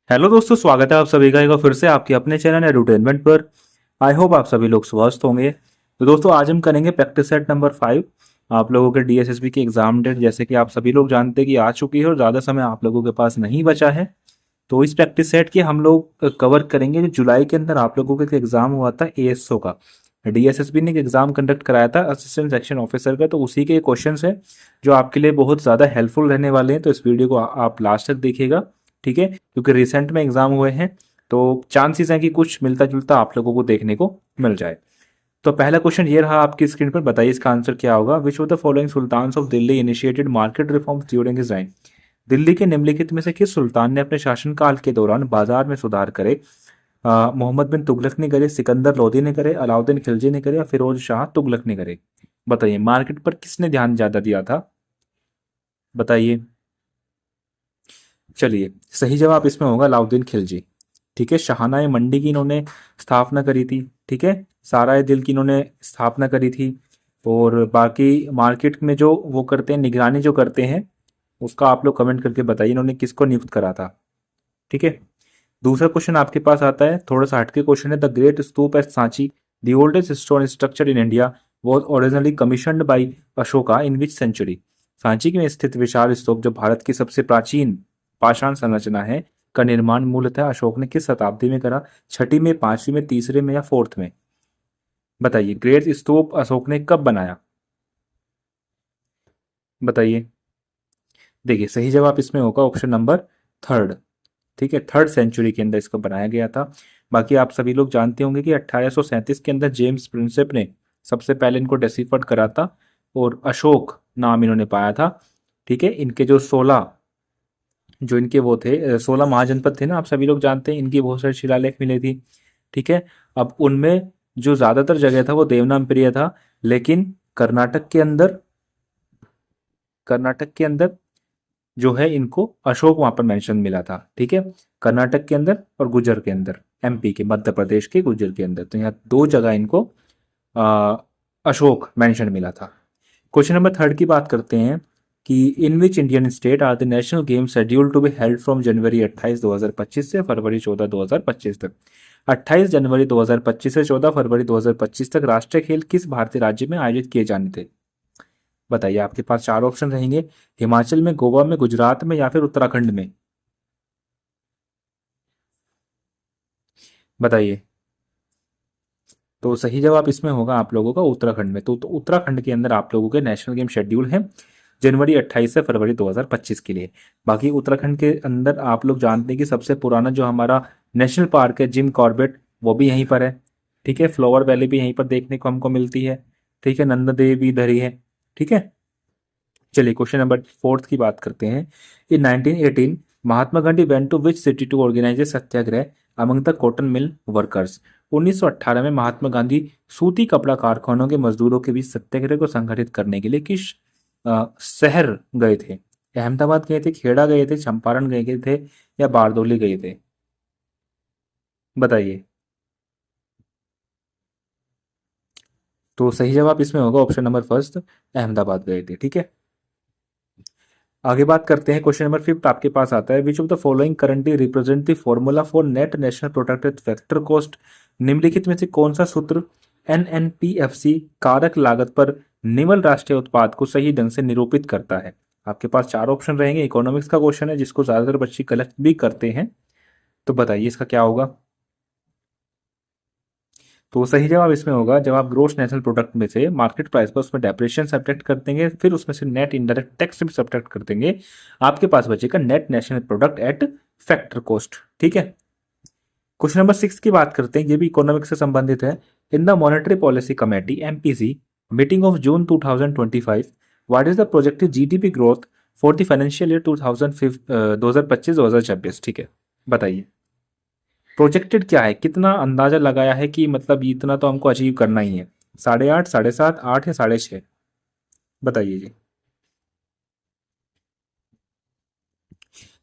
Hello दोस्तों, स्वागत है आप सभी का एक बार फिर से आपके अपने चैनल एडुटेनमेंट पर। आई होप आप सभी लोग स्वस्थ होंगे। तो दोस्तों, आज हम करेंगे प्रैक्टिस सेट नंबर 5। आप लोगों के डीएसएसबी की एग्जाम डेट जैसे कि आप सभी लोग जानते हैं कि आ चुकी है और ज़्यादा समय आप लोगों के पास नहीं बचा है। तो इस प्रैक्टिस सेट के हम लोग कवर करेंगे जो जुलाई के अंदर आप लोगों का एग्जाम हुआ था एएसओ का। डीएसएसबी ने एक एग्जाम कंडक्ट कराया था असिस्टेंट सेक्शन ऑफिसर का, तो उसी के क्वेश्चन है जो आपके लिए बहुत ज़्यादा हेल्पफुल रहने वाले हैं। तो इस वीडियो को आप लास्ट तक देखिएगा, ठीक है, क्योंकि रिसेंट में एग्जाम हुए हैं तो चांसेस हैं कि कुछ मिलता जुलता आप लोगों को देखने को मिल जाए। तो पहला क्वेश्चन ये रहा आपकी स्क्रीन पर, बताइए इसका आंसर क्या होगा। Which of the following sultans of Delhi initiated market reforms during his time. Delhi के निम्नलिखित में से किस सुल्तान ने अपने शासनकाल के दौरान बाजार में सुधार करे। मोहम्मद बिन तुगलक ने करे, सिकंदर लोदी ने करे, अलाउद्दीन खिलजी ने करे या फिरोज शाह तुगलक ने करे। बताइए मार्केट पर किसने ध्यान ज्यादा दिया था, बताइए। चलिए, सही जवाब इसमें होगा अलाउद्दीन खिलजी। ठीक है, शाहनाए मंडी की इन्होंने स्थापना करी थी। ठीक है, साराय दिल की इन्होंने स्थापना करी थी। और बाकी मार्केट में जो वो करते हैं, निगरानी जो करते हैं, उसका आप लोग कमेंट करके बताइए इन्होंने किसको नियुक्त करा था। ठीक है, दूसरा क्वेश्चन आपके पास आता है, थोड़ा सा हटके क्वेश्चन है। The great stupa at Sanchi, the oldest stone structure in India, was originally commissioned by Ashoka in which century. Sanchi में स्थित विशाल स्तूप जो भारत की सबसे प्राचीन पाषाण संरचना है का निर्माण मूलतः अशोक ने किस शताब्दी में करा। छठी में, पांचवी में, तीसरे में या फोर्थ में। बताइए ग्रेट स्तूप अशोक ने कब बनाया, बताइए। देखिए सही जवाब इसमें होगा ऑप्शन नंबर थर्ड। ठीक है, थर्ड सेंचुरी के अंदर इसको बनाया गया था। बाकी आप सभी लोग जानते होंगे कि 1837 के अंदर जेम्स प्रिंसेप ने सबसे पहले इनको डेसिफर्ड करा था और अशोक नाम इन्होंने पाया था। ठीक है, इनके जो 16 जो इनके वो थे 16 महाजनपद थे ना, आप सभी लोग जानते हैं, इनकी बहुत सारी शिलालेख मिली थी। ठीक है, अब उनमें जो ज्यादातर जगह था वो देवनागरी था, लेकिन कर्नाटक के अंदर जो है इनको अशोक वहां पर मेंशन मिला था। ठीक है, कर्नाटक के अंदर और गुजर के अंदर, एमपी के, मध्य प्रदेश के गुजर के अंदर, तो यहाँ दो जगह इनको आ, अशोक मेंशन मिला था। क्वेश्चन नंबर थर्ड की बात करते हैं कि in which Indian state are the national game scheduled to be held from January 28 2025 से फरवरी 14 2025 तक। 28 जनवरी 2025 से 14 फरवरी 2025 तक राष्ट्रीय खेल किस भारतीय राज्य में आयोजित किए जाने थे। बताइए, आपके पास चार ऑप्शन रहेंगे, हिमाचल में, गोवा में, गुजरात में या फिर उत्तराखंड में। बताइए। तो सही जवाब इसमें होगा आप लोगों का उत्तराखंड में। तो उत्तराखंड के अंदर आप लोगों के नेशनल गेम शेड्यूल है जनवरी 28 से फरवरी 2025 के लिए। बाकी उत्तराखंड के अंदर आप लोग जानते हैं कि सबसे पुराना जो हमारा नेशनल पार्क है जिम कॉर्बेट, वो भी यहीं पर है। ठीक है, फ्लावर वैली भी यहीं पर देखने को हमको मिलती है। ठीक है, नंदा देवी भी इधर ही है। ठीक है, चलिए क्वेश्चन नंबर फोर्थ की बात करते हैं। In 1918 Mahatma Gandhi went to which city to organize a satyagraha among the cotton mill workers. 1918 में महात्मा गांधी सूती कपड़ा कारखानों के मजदूरों के बीच सत्याग्रह को संगठित करने के लिए किस शहर गए थे। अहमदाबाद गए थे, खेड़ा गए थे, चंपारण गए थे या बारदोली गए थे। बताइए। तो सही जवाब इसमें होगा ऑप्शन नंबर फर्स्ट, अहमदाबाद गए थे। ठीक है, आगे बात करते हैं। क्वेश्चन नंबर फिफ्थ आपके पास आता है, विच of the following currently represent the formula for net national product factor cost. निम्नलिखित में से कौन सा सूत्र एनएनपीएफसी कारक लागत पर निवल राष्ट्रीय उत्पाद को सही ढंग से निरूपित करता है। आपके पास चार ऑप्शन रहेंगे, इकोनॉमिक्स का क्वेश्चन है जिसको ज्यादातर बच्चे कलेक्ट भी करते हैं। तो बताइए इसका क्या होगा। तो सही जवाब इसमें होगा, जब आप ग्रोस नेशनल प्रोडक्ट में से मार्केट प्राइस पर उसमें डेप्रेशन सब्ट्रैक्ट कर देंगे, फिर उसमें से नेट इनडायरेक्ट टैक्स भी सब्ट्रैक्ट कर देंगे, आपके पास बचेगा net national product at factor cost. ठीक है, क्वेश्चन नंबर सिक्स की बात करते हैं, ये भी इकोनॉमिक्स से संबंधित है। In the monetary policy committee MPC meeting of June 2025 what is the projected GDP growth for the financial year 2025-2026। ठीक है, बताइए प्रोजेक्टेड क्या है, कितना अंदाजा लगाया है कि मतलब इतना तो हमको अचीव करना ही है। 8.5, 7.5, 8 या 6.5। बताइए जी।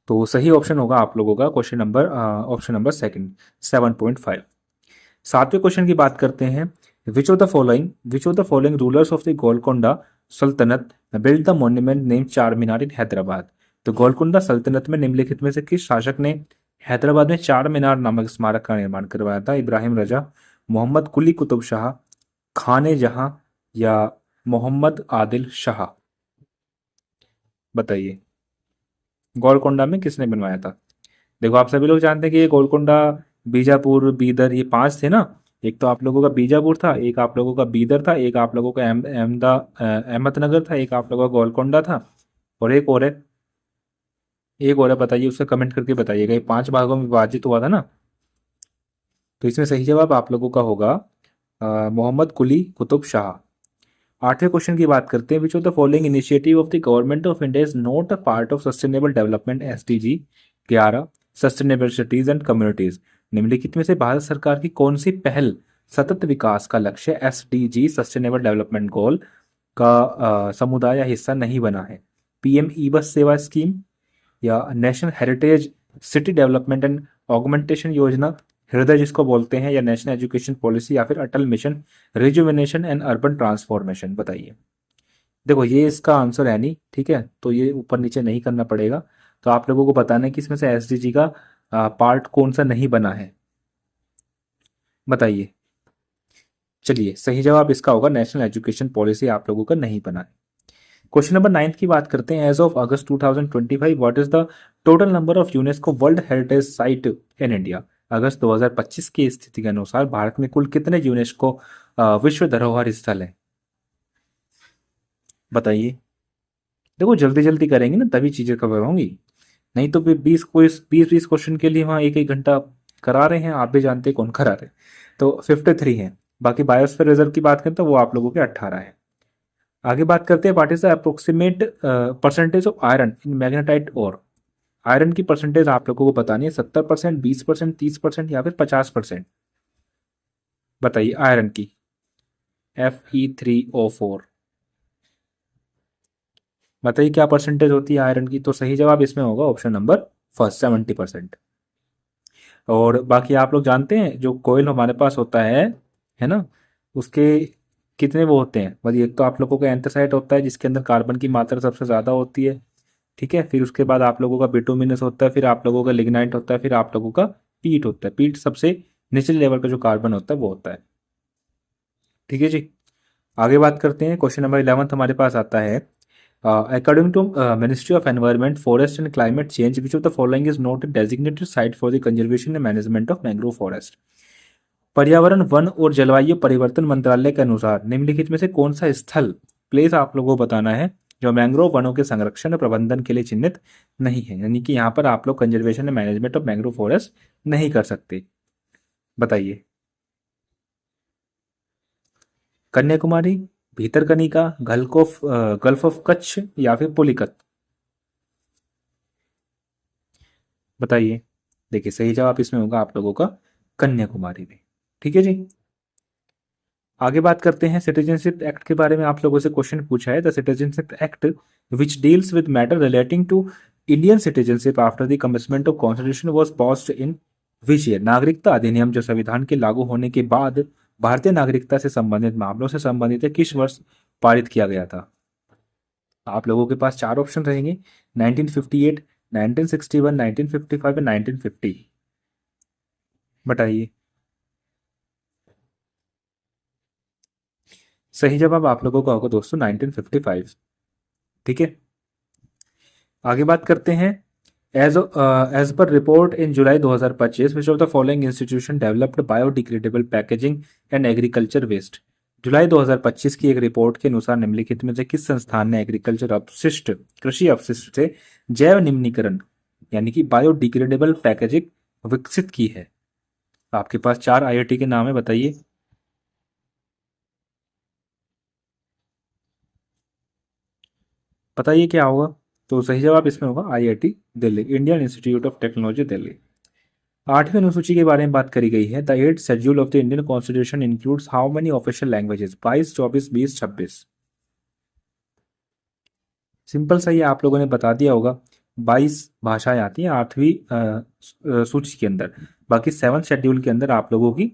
तो सही ऑप्शन होगा आप लोगों का ऑप्शन नंबर सेकंड, 7.5। सातवें क्वेश्चन की बात करते हैं, विच of the following rulers of the Golconda सल्तनत बिल्ड द मॉन्यूमेंट नेम चार मीनार इन हैदराबाद। तो गोलकोंडा सल्तनत में निम्नलिखित में से किस शासक ने हैदराबाद में चार मीनार नामक स्मारक का निर्माण करवाया था? इब्राहिम रजा, मोहम्मद कुली कुतुब शाह, खाने जहां या मोहम्मद आदिल शाह? बताइए, गोलकोंडा में किसने बनवाया था? देखो आप सभी लोग जानते हैं कि ये गोलकोंडा, बीजापुर, बीदर, ये पांच थे ना। एक तो आप लोगों का बीजापुर था, एक आप लोगों का बीदर था, एक आप लोगों का अहमदनगर था, एक आप लोगों का गोलकोंडा था, और एक और है, एक और है, बताइए, उसका कमेंट करके बताइएगा। ये पांच भागों में विभाजित हुआ था ना। तो इसमें सही जवाब आप लोगों का होगा मोहम्मद कुली कुतुब शाह। आठवें क्वेश्चन की बात करते हैं। विच of the following initiative of the government of India is not a part of sustainable development SDG 11 sustainable cities and communities? निम्नलिखित में से भारत सरकार की कौन सी पहल सतत विकास का लक्ष्य SDG सस्टेनेबल डेवलपमेंट गोल का समुदाय या हिस्सा नहीं बना है? PM ई बस सेवा स्कीम, या national heritage city development and augmentation योजना, हृदय जिसको बोलते हैं, या नेशनल एजुकेशन पॉलिसी, या फिर Atal mission rejuvenation and urban transformation? बताइए। देखो ये इसका आंसर है नहीं, ठीक है, तो ये ऊपर नीचे नहीं करना पड़ेगा। तो आप लोगों को बताना है कि इसमें से SDG का पार्ट कौन सा नहीं बना है, बताइए। चलिए, सही जवाब इसका होगा नेशनल एजुकेशन पॉलिसी आप लोगों का नहीं बना है। क्वेश्चन नंबर 9 की बात करते हैं। As of August 2025 what is the total number of UNESCO world heritage site in India? अगस्त 2025 की स्थिति के अनुसार भारत में कुल कितने यूनेस्को विश्व धरोहर स्थल है? बताइए। देखो जल्दी जल्दी करेंगे ना तभी चीजें कवर होंगी, नहीं तो फिर 20 क्वेश्चन के लिए वहाँ एक एक घंटा करा रहे हैं, आप भी जानते हैं कौन करा रहे हैं। तो 53 है। बाकी बायोस्फीयर रिजर्व की बात करें तो वो आप लोगों के 18 है। आगे बात करते हैं, what is the approximate percentage of iron in magnetite ore? Iron की परसेंटेज आप लोगों को बतानी है, 70%, 20%, 30% या फिर 50%? बताइए आयरन की। Fe3O4, बताइए क्या परसेंटेज होती है आयरन की? तो सही जवाब इसमें होगा ऑप्शन नंबर फर्स्ट, 70%। और बाकी आप लोग जानते हैं जो कोयल हमारे पास होता है ना, उसके कितने वो होते हैं? मतलब एक तो आप लोगों का एंथ्रासाइट होता है जिसके अंदर कार्बन की मात्रा सबसे ज़्यादा होती है, ठीक है। फिर उसके बाद आप लोगों का बिटुमिनस होता है, फिर आप लोगों का लिग्नाइट होता है, फिर आप लोगों का पीट होता है। पीट सबसे निचले लेवल का जो कार्बन होता है वो होता है, ठीक है जी। आगे बात करते हैं, क्वेश्चन नंबर 11 हमारे पास आता है। According to ministry of environment forest and climate change which of the following is not designated site for the conservation and management of mangrove forest? पर्यावरण वन और जलवायु परिवर्तन मंत्रालय के अनुसार निम्नलिखित में से कौन सा स्थल, प्लेस आप लोगों को बताना है, जो मैंग्रोव वनों के संरक्षण और प्रबंधन के लिए चिन्हित नहीं है, यानी कि यहाँ पर आप लोग conservation and management of mangrove forest नहीं कर सकते? बताइए। कन्याकुमारी, भीतरकनिका, गल्फ ऑफ कच्छ, या फिर पुलिकत? बताइए। देखिए सही जवाब इसमें होगा आप लोगों का कन्याकुमारी में, ठीक है जी। आगे बात करते हैं, सिटीजनशिप एक्ट के बारे में आप लोगों से क्वेश्चन पूछा है। The citizenship act which deals with matter relating to Indian citizenship after the commitment of constitution was passed in which year? नागरिकता अधिनियम जो संविधान के लागू होने के बाद भारतीय नागरिकता से संबंधित मामलों से संबंधित है, किस वर्ष पारित किया गया था? आप लोगों के पास चार ऑप्शन रहेंगे, 1958, 1961, 1955 और 1950। बताइए। सही जवाब आप लोगों का होगा दोस्तों 1955, ठीक है। आगे बात करते हैं, एज पर report in July 2025 which of the following institution developed biodegradable packaging and agriculture waste? जुलाई 2025 की एक रिपोर्ट के अनुसार निम्नलिखित में से किस संस्थान ने एग्रीकल्चर अपशिष्ट, कृषि अपशिष्ट से जैव निम्नीकरण यानी कि बायोडिग्रेडेबल पैकेजिंग विकसित की है? आपके पास चार IIT के नाम है, बताइए। बताइए क्या होगा? तो सही जवाब इसमें होगा IIT Delhi, Indian institute of technology Delhi. आठवीं अनुसूची के बारे में बात करी गई है। The eight schedule of the Indian constitution includes how many official languages? 22, 24, 20, 26? Simple सा ये आप लोगों ने बता दिया होगा, 22 भाषाएं आती हैं आठवीं सूची के अंदर। बाकी 7th शेड्यूल के अंदर आप लोगों की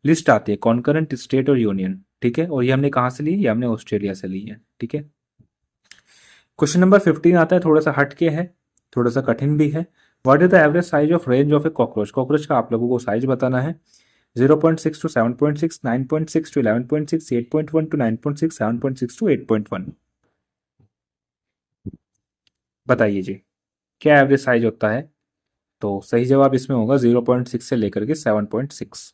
लिस्ट आती है कॉन्करेंट, स्टेट और यूनियन, ठीक है। और ये हमने कहाँ से ली? ये हमने ऑस्ट्रेलिया से ली है, ठीक है। क्वेश्चन नंबर 15 आता है, थोड़ा सा हट के है, थोड़ा सा कठिन भी है। What is the average size of range of A cockroach? Cockroach का आप लोगों को साइज बताना है। 0.6 टू 7.6, 9.6 टू 11.6, 8.1 टू 9.6, 7.6 टू 8.1। बताइए जी, क्या एवरेज साइज होता है? तो सही जवाब इसमें होगा 0.6 से लेकर के 7.6।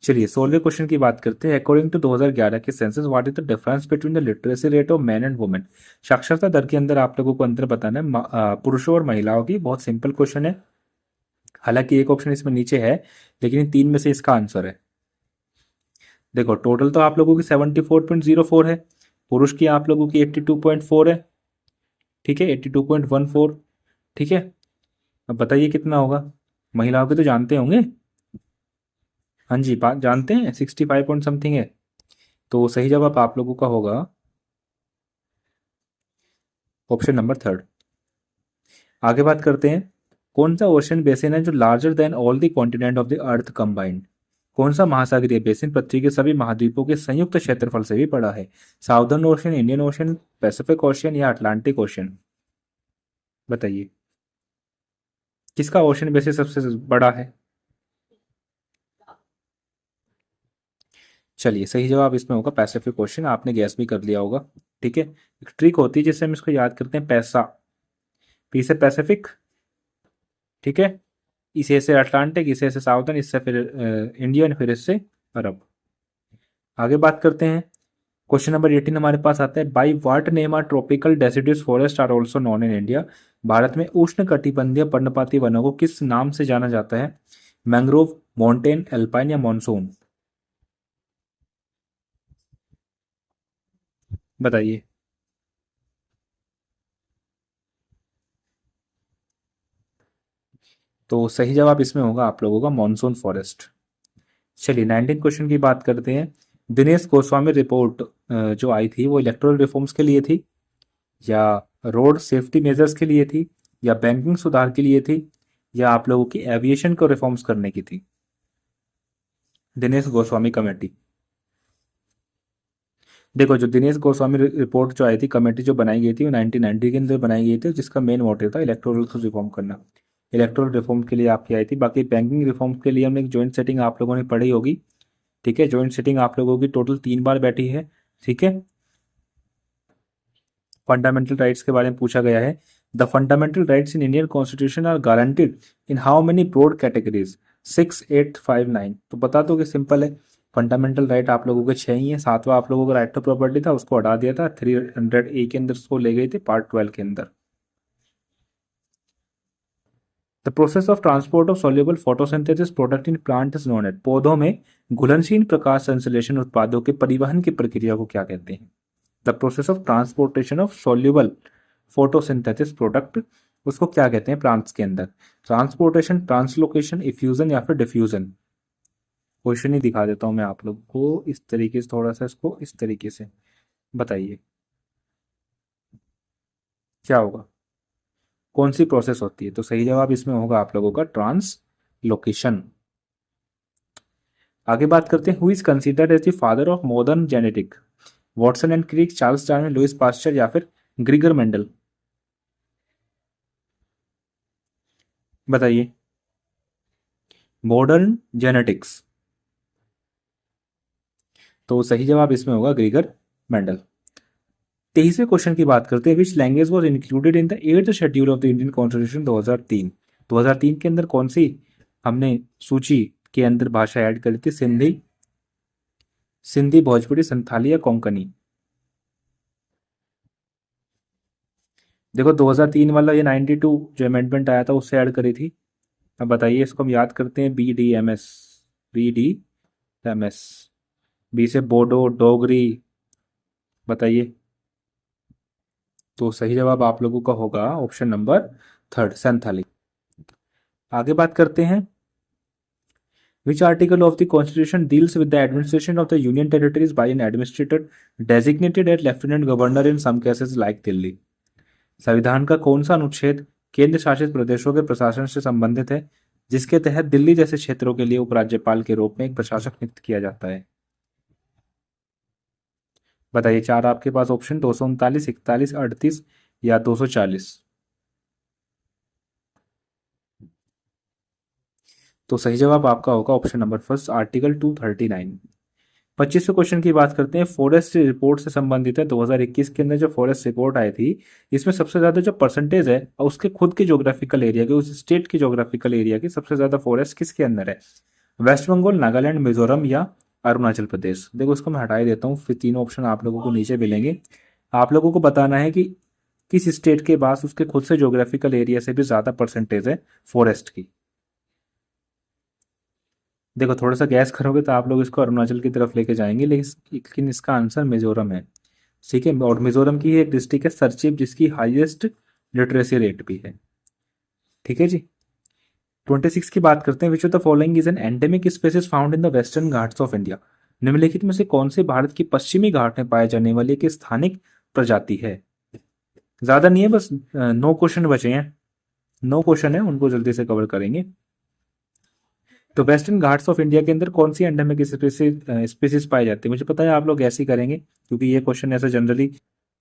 चलिए 16वें क्वेश्चन की बात करते हैं। अकॉर्डिंग टू 2011 के census, what is the difference between the literacy rate of man and women? साक्षरता दर के अंदर आप लोगों को अंतर बताना है पुरुषों और महिलाओं की। बहुत सिंपल क्वेश्चन है, हालांकि एक ऑप्शन इसमें नीचे है, लेकिन इन तीन में से इसका आंसर है। देखो टोटल तो आप लोगों की 74.04 है, पुरुष की आप लोगों की 82.4 है, ठीक है, 82.14, ठीक है। अब बताइए कितना होगा? महिलाओं के तो जानते होंगे, हाँ जी, बात जानते हैं, 65 पॉइंट समथिंग है। तो सही जवाब आप लोगों का होगा ऑप्शन नंबर थर्ड। आगे बात करते हैं, कौन सा ओशन बेसिन है जो larger than all the continent of the earth combined? कौन सा महासागरीय बेसिन पृथ्वी के सभी महाद्वीपों के संयुक्त क्षेत्रफल से भी बड़ा है? Southern ocean, Indian ocean, Pacific ocean या अटलांटिक ओशन? बताइए किसका ओशन बेसिन सबसे बड़ा है? चलिए सही जवाब इसमें होगा पैसिफिक ओशन। आपने गैस भी कर लिया होगा, ठीक है। एक ट्रिक होती है जिससे हम इसको याद करते हैं, पैसा, पी से पैसिफिक, ठीक है, इसे से अटलांटिक, इसे से साउदर्न, इससे फिर इंडियन, फिर इससे अरब। आगे बात करते हैं, क्वेश्चन नंबर 18 हमारे पास आता है, by what name are tropical deciduous forest are also known in India? Bharat में उष्ण कटिबंधीय पर्णपाती वनों को किस नाम से जाना जाता है? मैंग्रोव, माउंटेन, एल्पाइन या मॉनसून? बताइए। तो सही जवाब इसमें होगा आप लोगों का मॉनसून फॉरेस्ट। चलिए 19 क्वेश्चन की बात करते हैं। दिनेश गोस्वामी रिपोर्ट जो आई थी वो इलेक्टोरल रिफॉर्म्स के लिए थी, या रोड सेफ्टी मेजर्स के लिए थी, या बैंकिंग सुधार के लिए थी, या आप लोगों की एविएशन को रिफॉर्म्स करने की थी? दिनेश गोस्वामी कमेटी। देखो जो दिनेश गोस्वामी रिपोर्ट जो आई थी, कमेटी जो बनाई गई थी, वो 1990 के अंदर बनाई गई थी, जिसका मेन मोटिव था इलेक्टोरल को रिफॉर्म करना। इलेक्टोरल रिफॉर्म के लिए आपकी आई थी। बाकी बैंकिंग रिफॉर्म के लिए हमने एक ज्वाइंट सेटिंग आप लोगों ने पढ़ी होगी, ठीक है। ज्वाइंट सेटिंग आप लोगों की टोटल 3 बार बैठी है, ठीक है। फंडामेंटल राइट्स के बारे में पूछा गया है। The fundamental rights in Indian constitution are guaranteed in how many broad categories? 6, 8, 5, 9। तो बता दो कि सिंपल है, फंडामेंटल राइट आप लोगों के 6 ही है। सातवां आप लोगों का राइट टू प्रॉपर्टी था, उसको हटा दिया था, 300A के अंदर उसको ले गए थे पार्ट 12 के अंदर। The process of transport of soluble photosynthesis product in plant is known at? पौधों में घुलनशील प्रकाश संश्लेषण उत्पादों के परिवहन की प्रक्रिया को क्या कहते हैं? The process of transportation of soluble photosynthesis product, उसको क्या कहते हैं प्लांट्स के अंदर? ट्रांसपोर्टेशन, ट्रांसलोकेशन, इफ्यूजन या फिर डिफ्यूजन? क्वेश्चन ही दिखा देता हूं मैं आप लोग को इस तरीके से, थोड़ा सा इसको इस तरीके से बताइए क्या होगा, कौन सी प्रोसेस होती है? तो सही जवाब इसमें होगा आप लोगों का ट्रांसलोकेशन। आगे बात करते हैं, who is considered as the father of modern genetic? Watson and Crick, Charles Darwin, Louis Pasteur या फिर ग्रिगर मेंडल? बताइए। मॉडर्न जेनेटिक्स, तो सही जवाब इसमें होगा ग्रिगर मेंडल। 23वें क्वेश्चन की बात करते हैं, which language was included in the 8th schedule of the Indian constitution 2003? 2003 के अंदर कौन सी हमने सूची के अंदर भाषा ऐड करी थी? सिंधी, सिंधी, भोजपुरी, संथाली या कोंकणी? देखो 2003 वाला, ये 92 जो अमेंडमेंट आया था उससे ऐड करी थी। अब बताइए, इसको हम याद करते हैं, BDMS, BDMS, बी से बोडो, डोगरी, बताइए। तो सही जवाब आप लोगों का होगा ऑप्शन नंबर थर्ड, संथाली। आगे बात करते हैं, which article of the constitution deals with the administration of the union territories by an administrator designated at lieutenant governor in some cases like Delhi? संविधान का कौन सा अनुच्छेद केंद्र शासित प्रदेशों के प्रशासन से संबंधित है, जिसके तहत दिल्ली जैसे क्षेत्रों के लिए उपराज्यपाल के रूप में एक प्रशासक नियुक्त किया जाता है? बताइए, चार आपके पास ऑप्शन, 239, 41, 38 या 240? तो सही जवाब आपका होगा ऑप्शन नंबर फर्स्ट, आर्टिकल 239। 25वें क्वेश्चन की बात करते हैं, फॉरेस्ट रिपोर्ट से संबंधित है। 2021 के अंदर जो फॉरेस्ट रिपोर्ट आई थी, इसमें सबसे ज्यादा जो परसेंटेज है और उसके खुद के ज्योग्राफिकल एरिया के, उस स्टेट के ज्योग्राफिकल एरिया की सबसे ज्यादा फॉरेस्ट किसके अंदर है? वेस्ट बंगाल, नागालैंड, मिजोरम या अरुणाचल प्रदेश। देखो इसको मैं हटा ही देता हूँ, फिर तीनों ऑप्शन आप लोगों को नीचे मिलेंगे। आप लोगों को बताना है कि किस स्टेट के पास उसके खुद से ज्योग्राफिकल एरिया से भी ज्यादा परसेंटेज है फॉरेस्ट की। देखो थोड़ा सा गैस करोगे तो आप लोग इसको अरुणाचल की तरफ लेके जाएंगे, लेकिन इसका आंसर मिजोरम है। ठीक है, और मिजोरम की एक डिस्ट्रिक्ट है सरचिप, जिसकी हाईएस्ट लिटरेसी रेट भी है। ठीक है जी। 26 की बात करते हैं, विच of the following is an endemic species found in the western Ghats of India. निम्नलिखित में से कौन से भारत की पश्चिमी घाट में पाए जाने वाली एक स्थानिक प्रजाति है? ज्यादा नहीं है, बस 9 क्वेश्चन बचे हैं। 9 क्वेश्चन है, उनको जल्दी से कवर करेंगे। तो वेस्टर्न घाट्स ऑफ इंडिया के अंदर कौन सी एंडेमिक स्पीसीज पाई जाती है? मुझे पता है आप लोग ऐसे ही करेंगे, क्योंकि ये क्वेश्चन ऐसा जनरली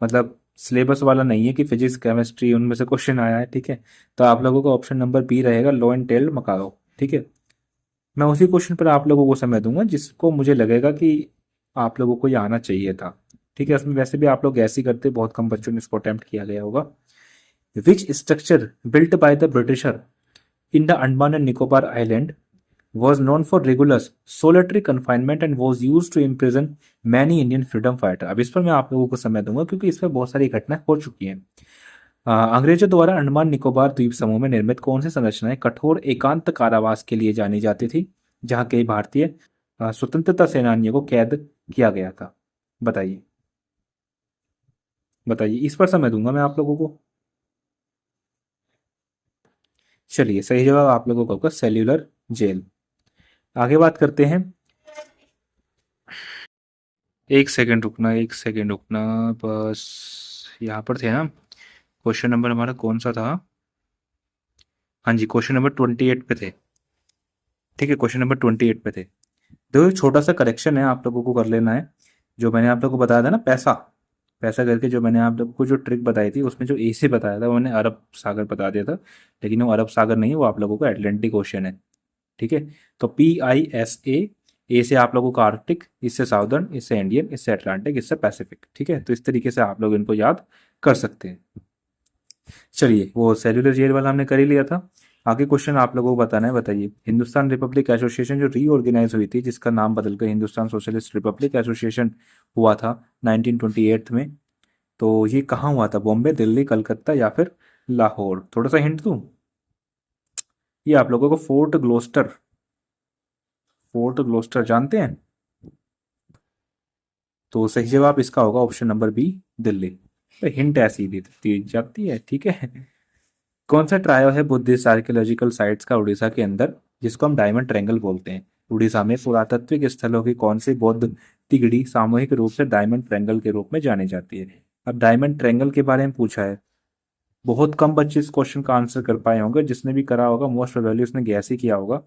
मतलब सिलेबस वाला नहीं है कि फिजिक्स केमिस्ट्री उनमें से क्वेश्चन आया है। ठीक है, तो आप लोगों का ऑप्शन नंबर बी रहेगा, लो एंड टेल्ड मकाओ। ठीक है, मैं उसी क्वेश्चन पर आप लोगों को समय दूंगा जिसको मुझे लगेगा कि आप लोगों को ये आना चाहिए था। ठीक है, इसमें वैसे भी आप लोग ऐसे ही करते, बहुत कम बच्चों ने इसको अटेम्प्ट किया गया होगा। Which structure built by the britisher in the Andaman and Nicobar island was known for rigorous solitary confinement and was used to imprison many Indian freedom fighter। अब इस पर मैं आप लोगों को समय दूंगा क्योंकि इस पर बहुत सारी घटनाएं हो चुकी हैं। अंग्रेजों द्वारा अंडमान निकोबार द्वीप समूह में निर्मित कौन सी संरचनाएं कठोर एकांत कारावास के लिए जानी जाती थी, जहां कई भारतीय स्वतंत्रता सेनानियों को कैद किया गया था? बताइए, बताइए, इस पर समय दूंगा मैं आप लोगों को। चलिए, सही जवाब आप लोगों का होगा सेल्यूलर जेल। आगे बात करते हैं। एक सेकंड रुकना, एक सेकंड रुकना, बस यहाँ पर थे ना। क्वेश्चन नंबर हमारा कौन सा था? हाँ जी, क्वेश्चन नंबर 28 पे थे। ठीक है, क्वेश्चन नंबर 28 पे थे। देखो छोटा सा करेक्शन है, आप लोगों को कर लेना है। जो मैंने आप लोगों को बताया था ना, पैसा पैसा करके जो मैंने आप लोगों को जो ट्रिक बताई थी, उसमें जो ए से बताया था वो मैंने अरब सागर बता दिया था, लेकिन वो अरब सागर नहीं है, वो आप लोगों का एटलांटिक ओशियन है। ठीक है, तो PISA, ए से आप लोगों का आर्कटिक, इससे साउदर्न, इससे इंडियन, इससे अटलांटिक, इससे पैसिफिक। ठीक है, तो इस तरीके से आप लोग इनको याद कर सकते हैं। चलिए, वो सेल्यूलर जेल वाला हमने कर ही लिया था। आगे क्वेश्चन आप लोगों को बताना है। बताइए, हिंदुस्तान रिपब्लिक एसोसिएशन जो रीऑर्गेनाइज हुई थी, जिसका नाम बदलकर हिंदुस्तान सोशलिस्ट रिपब्लिक एसोसिएशन हुआ था 1928 में, तो ये कहाँ हुआ था? बॉम्बे, दिल्ली, कलकत्ता या फिर लाहौर? थोड़ा सा हिंट दूं, ये आप लोगों को फोर्ट ग्लोस्टर जानते हैं? तो सही जवाब इसका होगा ऑप्शन नंबर बी, दिल्ली। तो हिंट ऐसी दी जाती है। ठीक है, कौन सा ट्रायो है बुद्धिस्ट आर्कियोलॉजिकल साइट्स का उड़ीसा के अंदर, जिसको हम डायमंड ट्रायंगल बोलते हैं? उड़ीसा में पुरातात्विक स्थलों की कौन सी बौद्ध तिगड़ी सामूहिक रूप से डायमंड ट्रायंगल के रूप में जानी जाती है? अब डायमंड ट्रायंगल के बारे में पूछा है, बहुत कम बच्चे इस क्वेश्चन का आंसर कर पाए होंगे, जिसने भी करा होगा मोस्ट प्रोबेबली उसने गैस ही किया होगा।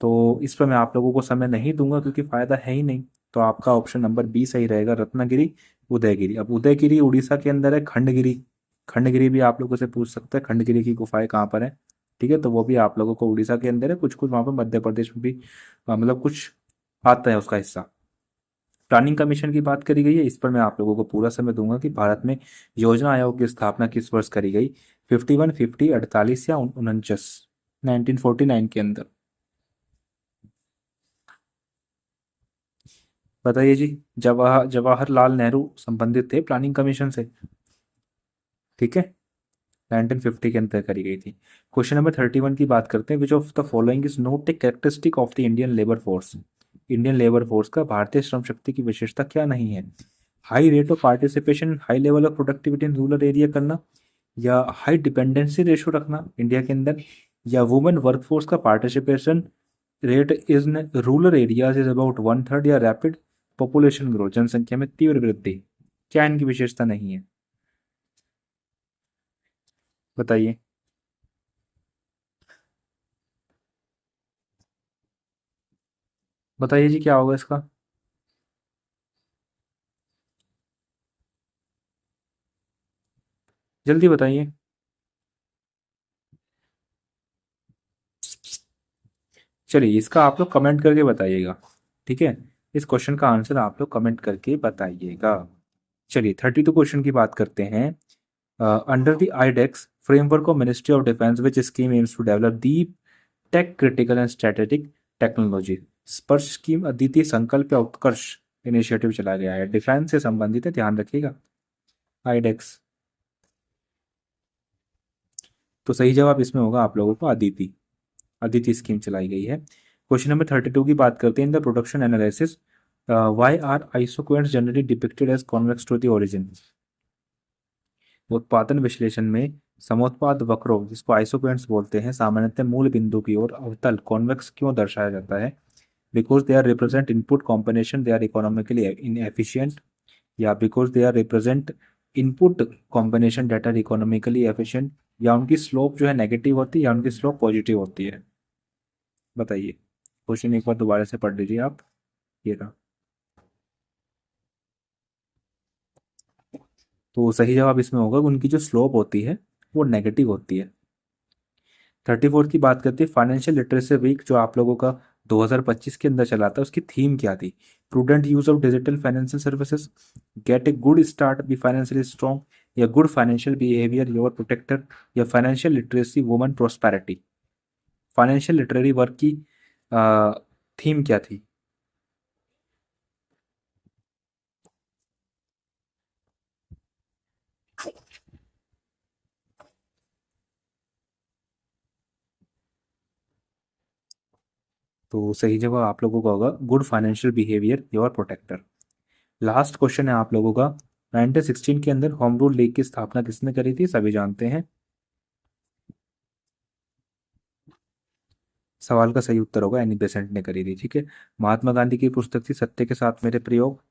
तो इस पर मैं आप लोगों को समय नहीं दूंगा क्योंकि फायदा है ही नहीं। तो आपका ऑप्शन नंबर बी सही रहेगा, रत्नागिरी, उदयगिरी। अब उदयगिरी उड़ीसा के अंदर है, खंडगिरी, खंडगिरी भी आप लोगों से पूछ सकते हैं, खंडगिरी की गुफाएं कहाँ पर है? ठीक है, तो वो भी आप लोगों को उड़ीसा के अंदर है, कुछ कुछ वहाँ पर मध्य प्रदेश में भी मतलब कुछ आता है उसका हिस्सा। प्लानिंग कमीशन की बात करी गई है, इस पर मैं आप लोगों को पूरा समय दूंगा कि भारत में योजना आयोग की स्थापना किस वर्ष करी गई? 51, 50, 48 या 49? 1949 के अंदर। बताइए जी। जवाहरलाल नेहरू संबंधित थे प्लानिंग कमीशन से। ठीक है, 1950 के अंदर करी गई थी। क्वेश्चन नंबर 31 की बात करते हैं, विच of the following is note a characteristic of the Indian labour force. Indian labour force का भारतीय श्रम शक्ति की विशेषता क्या नहीं है? High rate of participation, high level of productivity in rural area करना, या हाई डिपेंडेंसी रेशो रखना इंडिया के अंदर, या वुमेन वर्कफोर्स का participation rate in rural areas is about 1/3, या रैपिड पॉपुलेशन ग्रोथ, जनसंख्या में तीव्र वृद्धि। क्या इनकी विशेषता नहीं है? बताइए, बताइए जी, क्या होगा इसका? जल्दी बताइए। चलिए इसका आप लोग कमेंट करके बताइएगा, ठीक है। इस क्वेश्चन का आंसर आप लोग कमेंट करके बताइएगा। चलिए 32 क्वेश्चन की बात करते हैं। Under the iDEX framework of ministry of defence which scheme aims to develop the tech critical and strategic technology. Sparsh scheme Adwitiya Sankalp या उत्कर्ष इनिशिएटिव चला गया है, डिफेंस से संबंधित है, ध्यान रखिएगा। आईडेक्स, तो सही जवाब इसमें होगा आप लोगों को अदिति। अदिति स्कीम चलाई गई है। क्वेश्चन नंबर 32 की बात करते हैं। In the production analysis why are isoquants generally depicted as convex to the origin. उत्पादन विश्लेषण में समोत्पाद वक्रों, जिसको आइसोक्वेंट्स बोलते हैं, सामान्यतः मूल बिंदु की ओर अवतल कॉन्वेक्स क्यों दर्शाया जाता है? Because they are represent input combination, they are economically inefficient, या because they are represent input combination that are economically efficient, या उनकी स्लोप जो है नेगेटिव होती है या उनकी स्लोप पॉजिटिव होती है। बताइए। क्वेश्चन एक बार दोबारा से पढ़ लीजिए आप। ये रहा। तो सही जवाब इसमें होगा उनकी जो स्लोप होती है वो नेगेटिव होती है। 34 की बात करते हैं। फाइनेंशियल लिटरेसी वीक जो आप लोगों का 2025 के अंदर चला था, उसकी थीम क्या थी? Prudent use of digital financial services, get a good start, be financially strong, या good financial behaviour your protector, या financial literacy woman prosperity. Financial literary work की थीम क्या थी? तो सही जवाब आप लोगों का होगा good financial behaviour your protector. Last question है आप लोगों का। 1916 के अंदर होम रूल लीग की स्थापना किसने करी थी? सभी जानते हैं। सवाल का सही उत्तर होगा एनी बेसेंट ने करी थी, ठीक है। महात्मा गांधी की पुस्तक थी सत्य के साथ मेरे प्रयोग।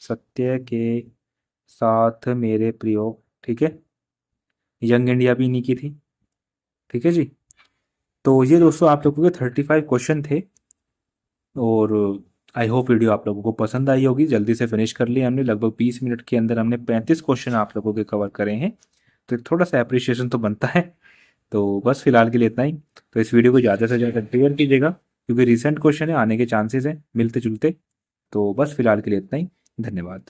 सत्य के साथ मेरे प्रयोग, ठीक है। यंग इंडिया भी इन्हीं की थी, ठीक है जी। तो ये दोस्तों आप लोगों के 35 क्वेश्चन थे, और आई होप वीडियो आप लोगों को पसंद आई होगी। जल्दी से फिनिश कर लिया हमने, लगभग 20 मिनट के अंदर हमने 35 क्वेश्चन आप लोगों के कवर करे हैं, तो थोड़ा सा अप्रिशिएशन तो बनता है। तो बस फिलहाल के लिए इतना ही। तो इस वीडियो को ज़्यादा से ज़्यादा क्लियर कीजिएगा, क्योंकि रिसेंट क्वेश्चन है, आने के चांसेस हैं मिलते जुलते। तो बस फिलहाल के लिए इतना ही। धन्यवाद।